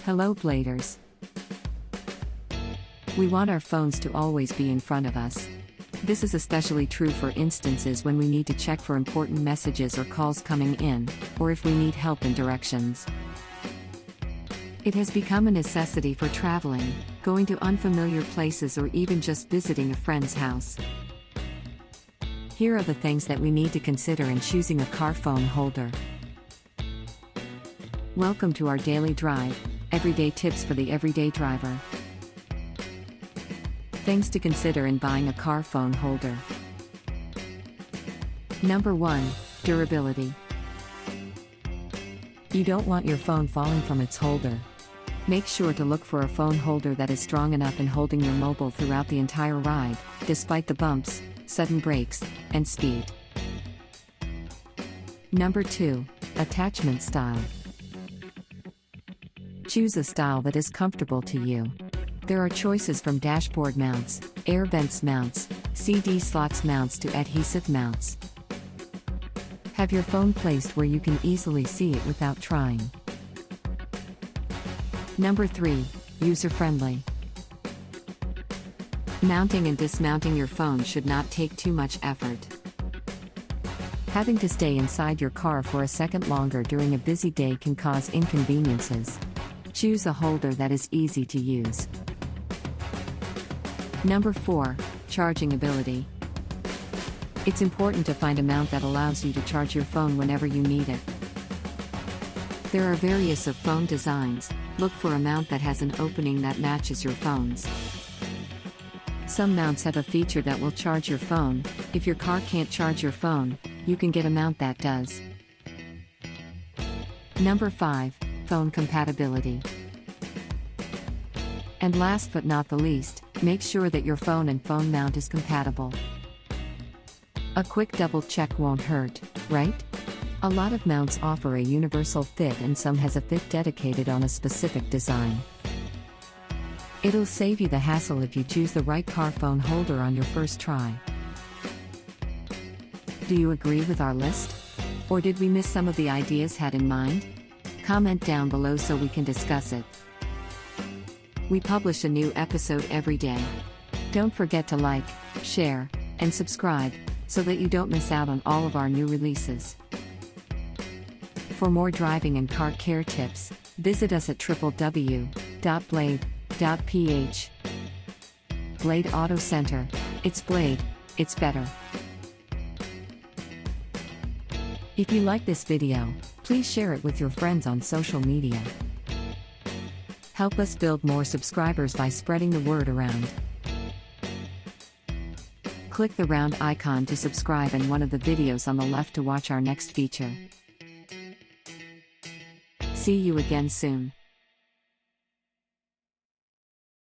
Hello Bladers. We want our phones to always be in front of us. This is especially true for instances when we need to check for important messages or calls coming in, or if we need help in directions. It has become a necessity for traveling, going to unfamiliar places, or even just visiting a friend's house. Here are the things that we need to consider in choosing a car phone holder. Welcome to our daily drive, everyday tips for the everyday driver. Things to consider in buying a car phone holder. Number 1. Durability. You don't want your phone falling from its holder. Make sure to look for a phone holder that is strong enough in holding your mobile throughout the entire ride, despite the bumps, sudden brakes, and speed. Number 2. Attachment style. Choose a style that is comfortable to you. There are choices from dashboard mounts, air vents mounts, CD slots mounts to adhesive mounts. Have your phone placed where you can easily see it without trying. Number 3. User-friendly. Mounting and dismounting your phone should not take too much effort. Having to stay inside your car for a second longer during a busy day can cause inconveniences. Choose a holder that is easy to use. Number 4. Charging ability. It's important to find a mount that allows you to charge your phone whenever you need it. There are various of phone designs. Look for a mount that has an opening that matches your phone's. Some mounts have a feature that will charge your phone. If your car can't charge your phone, you can get a mount that does. Number 5. Phone compatibility. And last but not the least, make sure that your phone and phone mount is compatible. A quick double check won't hurt, right? A lot of mounts offer a universal fit and some has a fit dedicated on a specific design. It'll save you the hassle if you choose the right car phone holder on your first try. Do you agree with our list? Or did we miss some of the ideas had in mind? Comment down below so we can discuss it. We publish a new episode every day. Don't forget to like, share, and subscribe, so that you don't miss out on all of our new releases. For more driving and car care tips, visit us at www.blade.ph. Blade Auto Center. It's Blade, it's better. If you like this video, please share it with your friends on social media. Help us build more subscribers by spreading the word around. Click the round icon to subscribe and one of the videos on the left to watch our next feature. See you again soon.